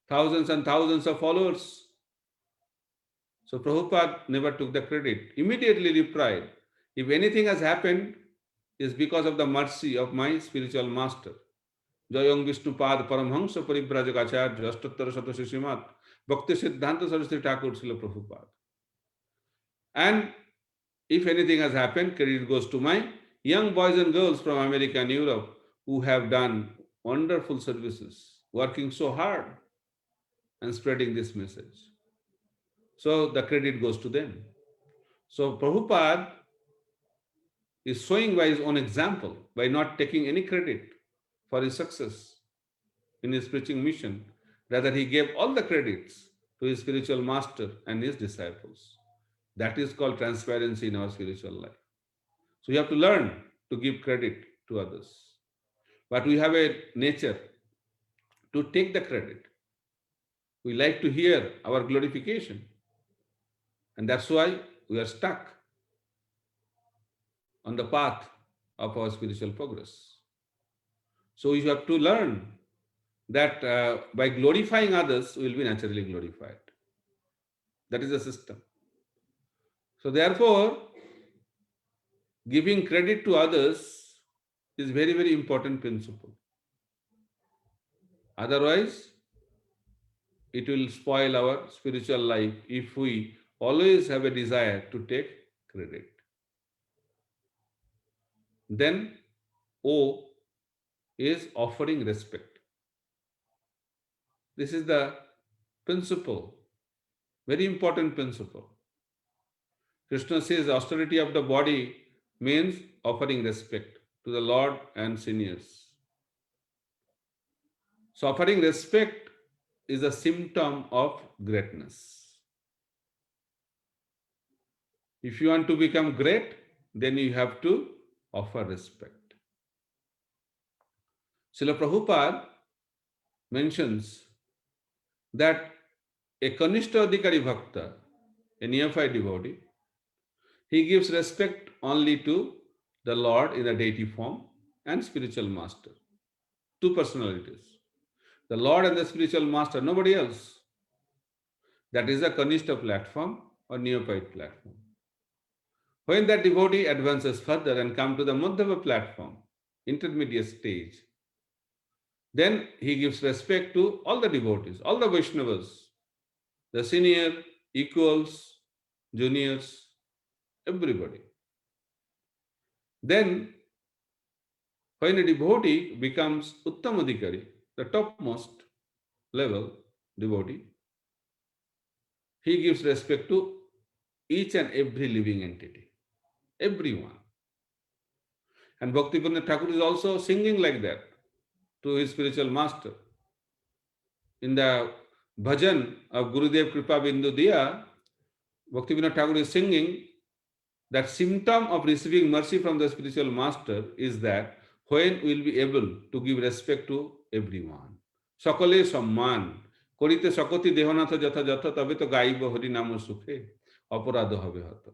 thousands and thousands of followers. So Prabhupada never took the credit. Immediately replied, if anything has happened, is because of the mercy of my spiritual master. Jayong Vishnupad Paramhansa Paribrajagacharya Ashtottara Shatashishimat Bhakti Siddhanta Saraswati Thakur Srila Prabhupada. And if anything has happened, credit goes to my young boys and girls from America and Europe who have done wonderful services, working so hard and spreading this message. So the credit goes to them. So Prabhupada is showing by his own example, by not taking any credit for his success in his preaching mission. Rather, he gave all the credits to his spiritual master and his disciples. That is called transparency in our spiritual life. So you have to learn to give credit to others. But we have a nature to take the credit. We like to hear our glorification. And that's why we are stuck on the path of our spiritual progress. So you have to learn that by glorifying others, we will be naturally glorified. That is the system. So therefore, giving credit to others is very, very important principle. Otherwise, it will spoil our spiritual life if we always have a desire to take credit. Then O is offering respect. This is the principle, very important principle. Krishna says austerity of the body means offering respect to the Lord and seniors. So offering respect is a symptom of greatness. If you want to become great, then you have to offer respect. Srila Prabhupada mentions that a Kanishta Adhikari Bhakta, a neophyte devotee, he gives respect only to the Lord in the deity form and spiritual master. Two personalities. The Lord and the spiritual master, nobody else. That is a Kanishta platform or neophyte platform. When that devotee advances further and comes to the Madhava platform, intermediate stage, then he gives respect to all the devotees, all the Vaishnavas, the senior, equals, juniors, everybody. Then, when a devotee becomes Uttamadhikari, the topmost level devotee, he gives respect to each and every living entity, everyone. And Bhaktivinoda Thakur is also singing like that to his spiritual master. In the bhajan of Gurudev Kripa Bindu Diya, Bhaktivinoda Thakur is singing that symptom of receiving mercy from the spiritual master is that when we will be able to give respect to everyone. Sakale samman, korite sakoti dehanath jatha jatha tabe to gaiba hari nama sukhe, aparadha habe hata.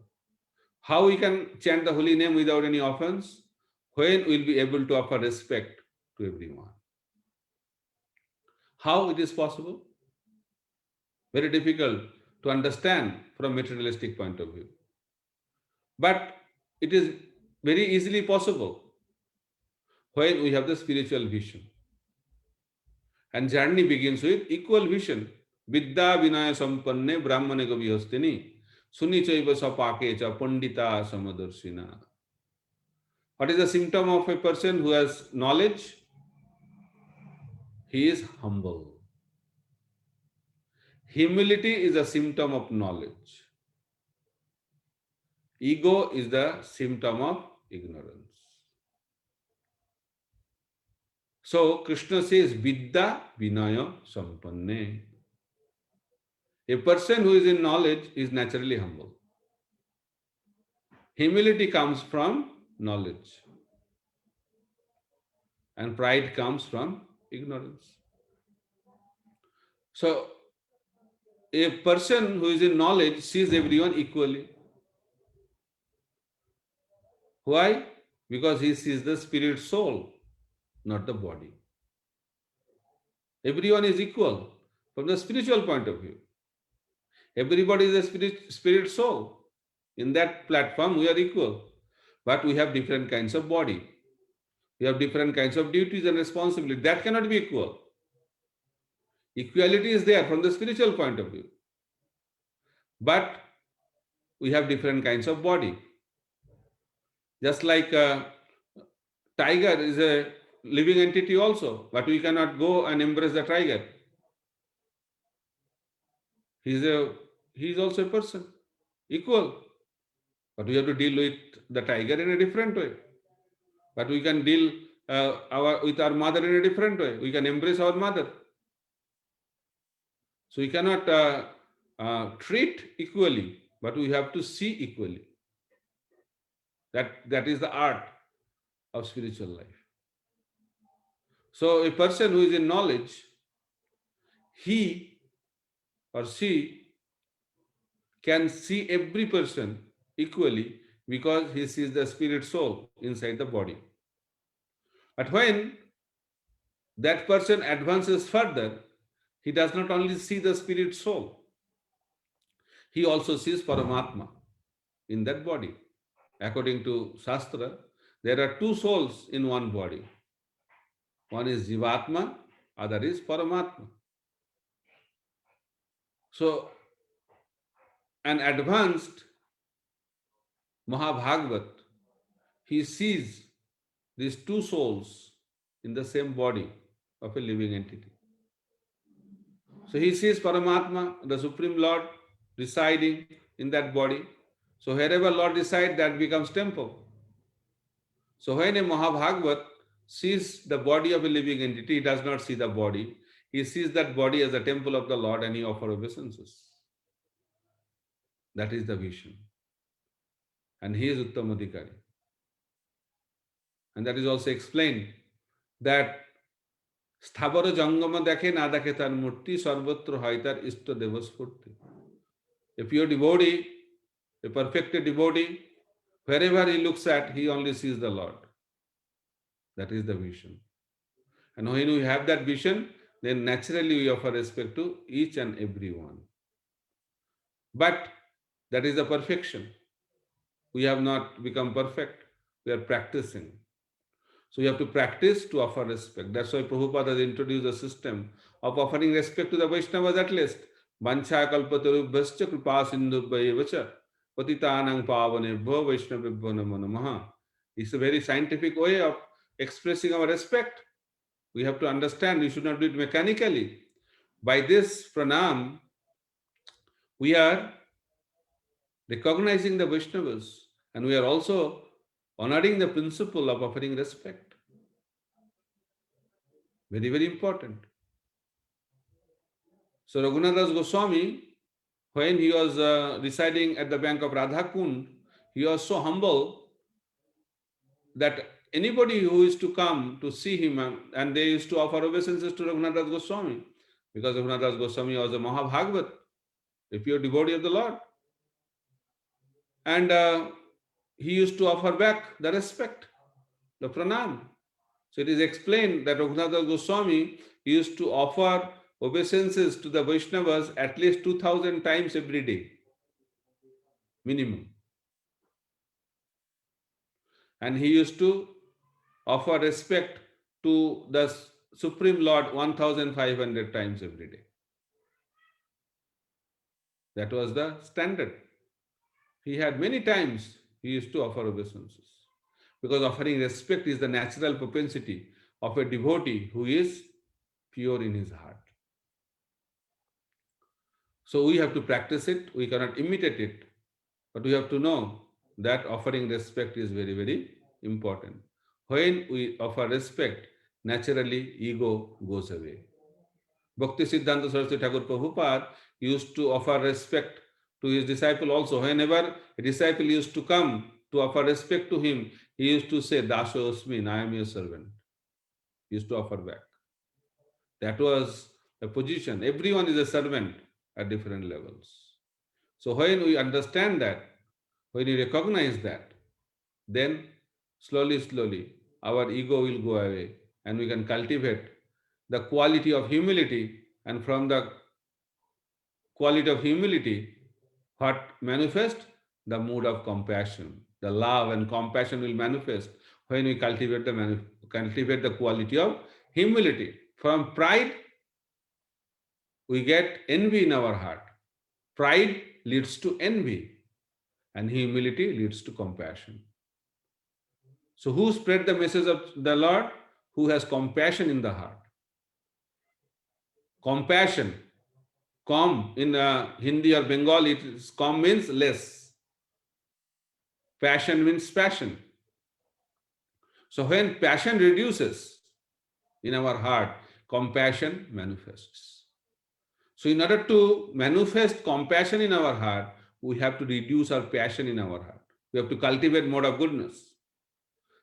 How we can chant the holy name without any offense? When we will be able to offer respect to everyone. How it is possible? Very difficult to understand from materialistic point of view. But it is very easily possible when we have the spiritual vision. And journey begins with equal vision. Vidya vinaya sampanne brahmane gavihastini suni chaiva sapake cha pandita samadarshina. What is the symptom of a person who has knowledge? He is humble. Humility is a symptom of knowledge. Ego is the symptom of ignorance. So Krishna says, Vidya Vinaya Sampanne. A person who is in knowledge is naturally humble. Humility comes from knowledge, and pride comes from ignorance. So a person who is in knowledge sees everyone equally. Why? Because he sees the spirit soul, not the body. Everyone is equal from the spiritual point of view. Everybody is a spirit soul. In that platform, we are equal. But we have different kinds of body. We have different kinds of duties and responsibility. That cannot be equal. Equality is there from the spiritual point of view. But we have different kinds of body. Just like a tiger is a living entity also, but we cannot go and embrace the tiger. He is also a person, equal. But we have to deal with the tiger in a different way. But we can deal with our mother in a different way. We can embrace our mother. So we cannot treat equally, but we have to see equally. That is the art of spiritual life. So a person who is in knowledge, he or she can see every person equally because he sees the spirit soul inside the body. But when that person advances further, he does not only see the spirit soul, he also sees Paramatma in that body. According to Shastra, there are two souls in one body. One is Jivatma, other is Paramatma. So, an advanced Mahabhagavat, he sees these two souls in the same body of a living entity. So he sees Paramatma, the Supreme Lord, residing in that body. So wherever Lord resides, that becomes temple. So when a Mahabhagavat sees the body of a living entity, he does not see the body. He sees that body as a temple of the Lord and he offers obeisances. That is the vision. And he is Uttamadhikari. And that is also explained that স্থাবর জঙ্গম দেখে না দেখে তার মূর্তি সর্বত্র হয় তার ইষ্ট দেবস্ফূর্তি. A pure devotee, a perfected devotee, wherever he looks at, he only sees the Lord. That is the vision. And when we have that vision, then naturally we offer respect to each and every one. But that is the perfection. We have not become perfect. We are practicing. So you have to practice to offer respect. That's why Prabhupada has introduced a system of offering respect to the Vaishnavas at least. Vancha kalpatarubhyascha kripa sindhubhayavacha patitanang pavanebhyo vaishnavebhyo namo namaha. It's a very scientific way of expressing our respect. We have to understand, we should not do it mechanically. By this pranam, we are recognizing the Vaishnavas and we are also honoring the principle of offering respect. Very, very important. So Raghunath Das Goswami, when he was residing at the bank of Radhakund, he was so humble that anybody who used to come to see him and they used to offer obeisances to Raghunath Das Goswami, because Raghunath Das Goswami was a Mahabhagavat, a pure devotee of the Lord. And he used to offer back the respect, the pranam. So it is explained that Raghunath Das Goswami used to offer obeisances to the Vaishnavas at least 2000 times every day, minimum. And he used to offer respect to the Supreme Lord 1500 times every day. That was the standard. He had many times he used to offer obeisances. Because offering respect is the natural propensity of a devotee who is pure in his heart. So we have to practice it. We cannot imitate it. But we have to know that offering respect is very, very important. When we offer respect, naturally ego goes away. Bhakti Siddhanta Saraswati Thakur Prabhupada used to offer respect to his disciple also. Whenever a disciple used to come to offer respect to him, he used to say, Dasho Asmin, I am your servant. He used to offer back. That was a position. Everyone is a servant at different levels. So when we understand that, when we recognize that, then slowly, our ego will go away and we can cultivate the quality of humility, and from the quality of humility, what manifest? The mood of compassion. The love and compassion will manifest when we cultivate the quality of humility. From pride, we get envy in our heart. Pride leads to envy, and humility leads to compassion. So, who spread the message of the Lord? Who has compassion in the heart. Compassion. Kam in Hindi or Bengali, kam means less. Passion means passion. So when passion reduces in our heart, compassion manifests. So in order to manifest compassion in our heart, we have to reduce our passion in our heart. We have to cultivate mode of goodness.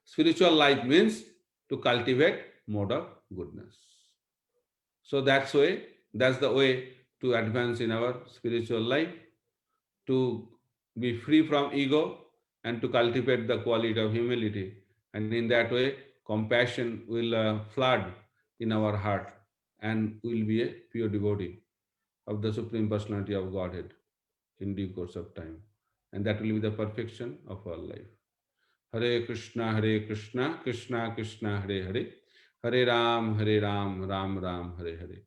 Spiritual life means to cultivate mode of goodness. So that's the way to advance in our spiritual life, to be free from ego and to cultivate the quality of humility. And in that way, compassion will flood in our heart and we'll be a pure devotee of the Supreme Personality of Godhead in due course of time. And that will be the perfection of our life. Hare Krishna, Krishna Krishna, Hare Hare, Hare Ram, Ram Ram, Hare Hare.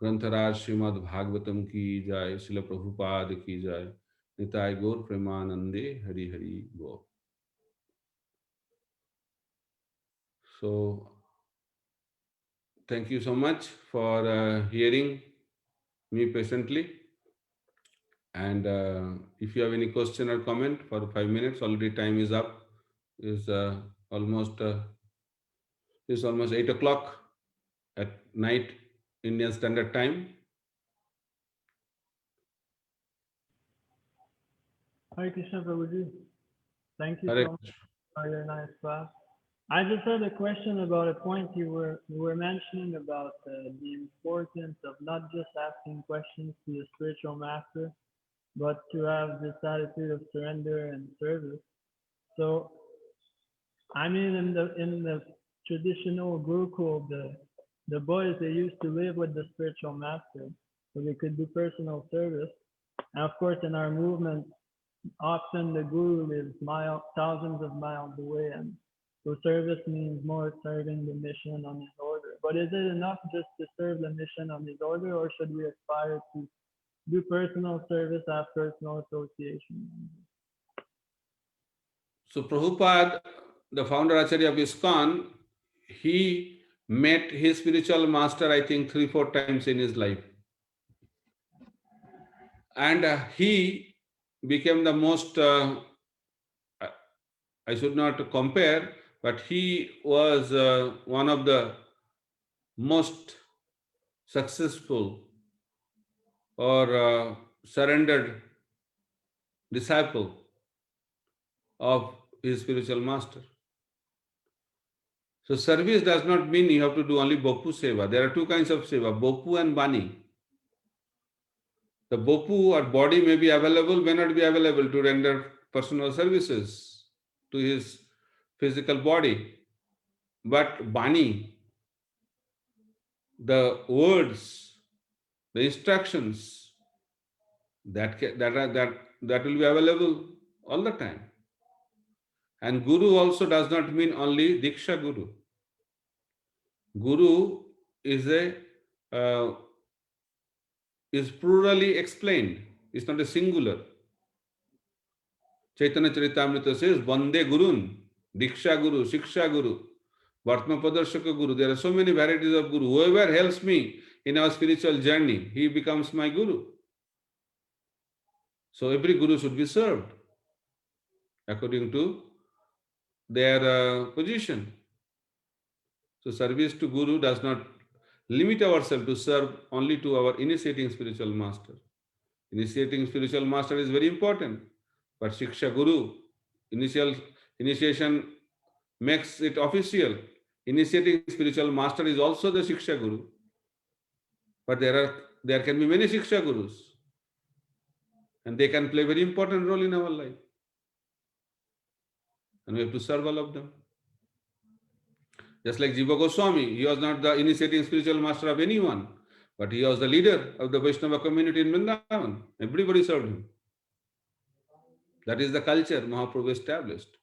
ग्रंथराज Shrimad Bhagavatam की जय, श्रील प्रभुपाद की जय, निताय गौर प्रेमानंदे, हरि हरि बोल. So, thank you so much for hearing me patiently. And if you have any question or comment for 5 minutes, already time is up. Is almost 8 o'clock at night, Indian Standard Time. Hare Krishna Prabhuji. Thank you so much for your nice class. I just had a question about a point you were mentioning about the importance of not just asking questions to the spiritual master, but to have this attitude of surrender and service. So, I mean, in the traditional Gurukul, the boys, they used to live with the spiritual master, so they could do personal service. And of course, in our movement, often the guru lives thousands of miles away, and so service means more serving the mission on his order. But is it enough just to serve the mission on his order, or should we aspire to do personal service, have personal association? So Prabhupada, the founder Acharya of ISKCON, he met his spiritual master, I think 3-4 times in his life. And he became the most, I should not compare, but he was one of the most successful or surrendered disciple of his spiritual master. So service does not mean you have to do only Bopu Seva. There are two kinds of Seva, Bopu and Bani. The Bopu or body may be available, may not be available to render personal services to his physical body. But Bani, the words, the instructions, that will be available all the time. And Guru also does not mean only Diksha Guru. Guru is is plurally explained. It's not a singular. Chaitanya Charitamrita says, Vande Gurun, Diksha Guru, Shiksha Guru, Vartma Padarshaka Guru. There are so many varieties of Guru. Whoever helps me in our spiritual journey, he becomes my Guru. So every Guru should be served. according to their position. So service to Guru does not limit ourselves to serve only to our initiating spiritual master. Initiating spiritual master is very important, but Shiksha Guru, initial initiation makes it official. Initiating spiritual master is also the Shiksha Guru, but there can be many Shiksha Gurus, and they can play very important role in our life, and we have to serve all of them. Just like Jiva Goswami, he was not the initiating spiritual master of anyone, but he was the leader of the Vaishnava community in Vrindavan. Everybody served him. That is the culture Mahaprabhu established.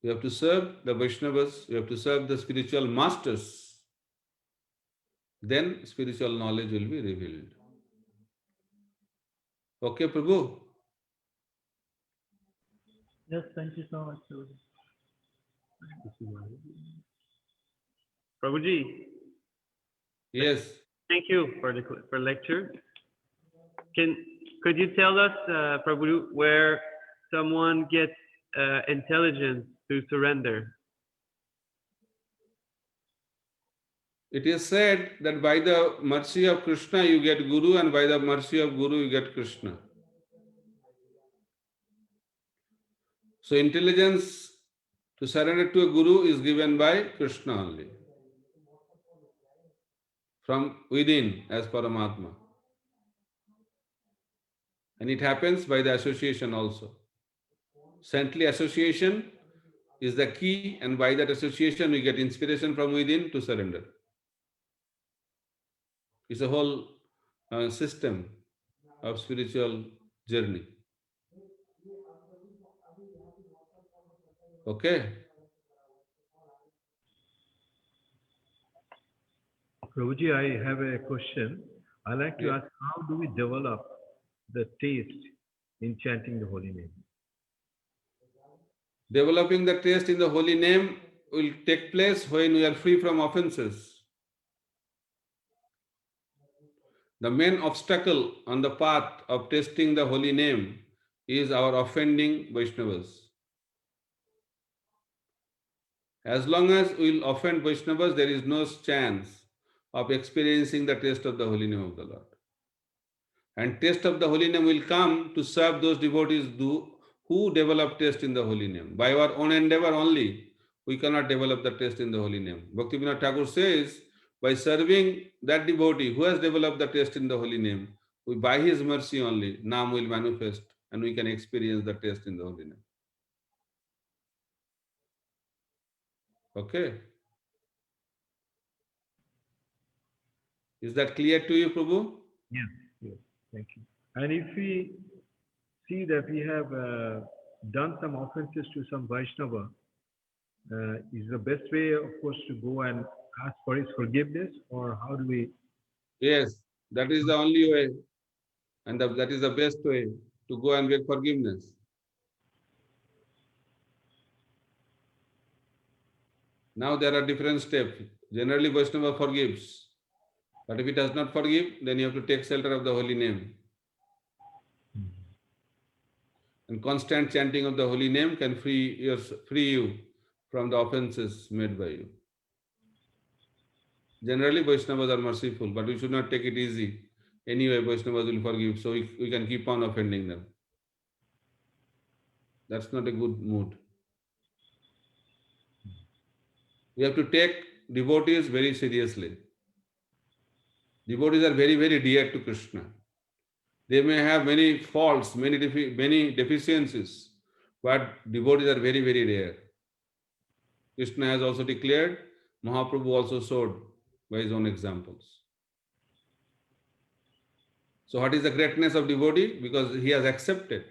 You have to serve the Vaishnavas, you have to serve the spiritual masters. Then spiritual knowledge will be revealed. Okay, Prabhu? Yes, thank you so much. Prabhuji. Yes. Thank you for lecture. Could you tell us, Prabhu, where someone gets intelligence to surrender? It is said that by the mercy of Krishna you get Guru, and by the mercy of Guru you get Krishna. So intelligence to surrender to a Guru is given by Krishna only, from within as Paramatma. And it happens by the association also. Saintly association is the key, and by that association we get inspiration from within to surrender. It's a whole system of spiritual journey. Okay? Prabhuji, I have a question. I like to ask, how do we develop the taste in chanting the holy name? Developing the taste in the holy name will take place when we are free from offenses. The main obstacle on the path of tasting the holy name is our offending Vaishnavas. As long as we will offend Vaishnavas, there is no chance of experiencing the taste of the holy name of the Lord. And taste of the holy name will come to serve those devotees who develop taste in the holy name. By our own endeavor only, we cannot develop the taste in the holy name. Bhaktivinoda Thakur says, by serving that devotee who has developed the taste in the holy name, by his mercy only, Nam will manifest and we can experience the taste in the holy name. Okay? Is that clear to you, Prabhu? Yes, yes, thank you. And if we see that we have done some offenses to some Vaishnava, is the best way, of course, to go and ask for his forgiveness, or how do we? Yes, that is the only way, and that is the best way to go and beg forgiveness. Now there are different steps. Generally, Vaishnava forgives. But if he does not forgive, then you have to take shelter of the holy name. And constant chanting of the holy name can free you from the offenses made by you. Generally, Vaishnavas are merciful, but we should not take it easy. Anyway, Vaishnavas will forgive, so we can keep on offending them. That's not a good mood. We have to take devotees very seriously. Devotees are very, very dear to Krishna. They may have many faults, many deficiencies, but devotees are very, very rare. Krishna has also declared, Mahaprabhu also showed by his own examples. So what is the greatness of devotee? Because he has accepted.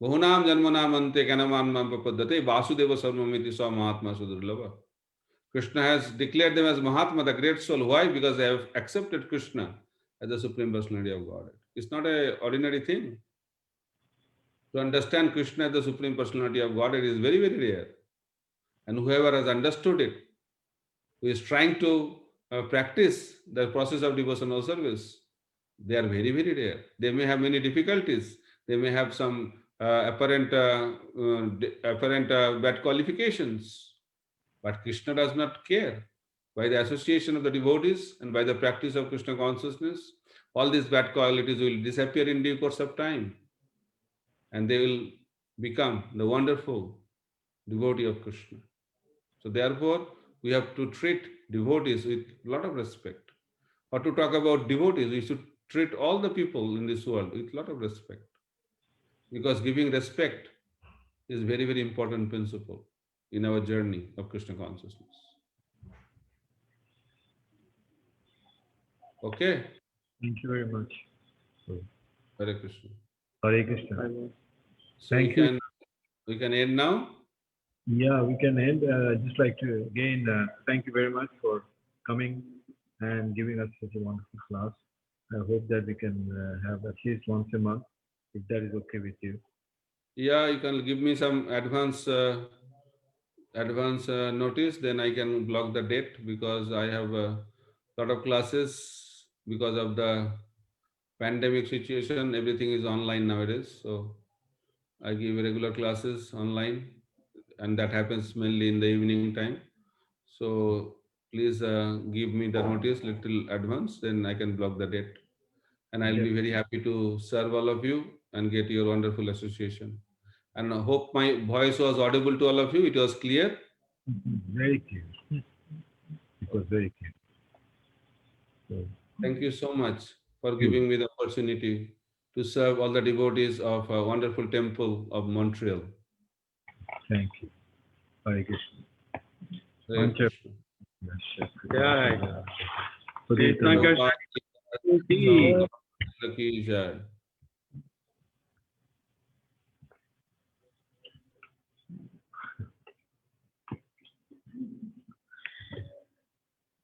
Bahunam janmanam ante kanaman papadate vasudeva sarvamiti sa mahatma sudurlava. Krishna has declared them as Mahatma, the great soul. Why? Because they have accepted Krishna as the Supreme Personality of Godhead. It's not an ordinary thing. To understand Krishna as the Supreme Personality of Godhead is very, very rare. And whoever has understood it, who is trying to practice the process of devotional service, they are very, very rare. They may have many difficulties. They may have some apparent bad qualifications. But Krishna does not care. By the association of the devotees and by the practice of Krishna consciousness, all these bad qualities will disappear in due course of time. And they will become the wonderful devotee of Krishna. So therefore, we have to treat devotees with a lot of respect. Or to talk about devotees, we should treat all the people in this world with a lot of respect. Because giving respect is very, very important principle in our journey of Krishna consciousness. Okay? Thank you very much. Hare Krishna. Hare Krishna. So Thank you. we can end now. Yeah, we can end. Just like to again thank you very much for coming and giving us such a wonderful class. I hope that we can have at least once a month, if that is okay with you. Yeah, you can give me some advance notice, then I can block the date because I have a lot of classes because of the pandemic situation. Everything is online nowadays, so I give regular classes online, and that happens mainly in the evening time. So please give me the notice little advance, then I can block the date, and I'll be very happy to serve all of you and get your wonderful association. And I hope my voice was audible to all of you. It was clear. Very clear. It was very clear. So, Thank you so much for giving me the opportunity to serve all the devotees of a wonderful temple of Montreal. thank you. Hare Krishna. Hare Krishna. Jai. So, Jai Sankar Bhagwan Ki Jai.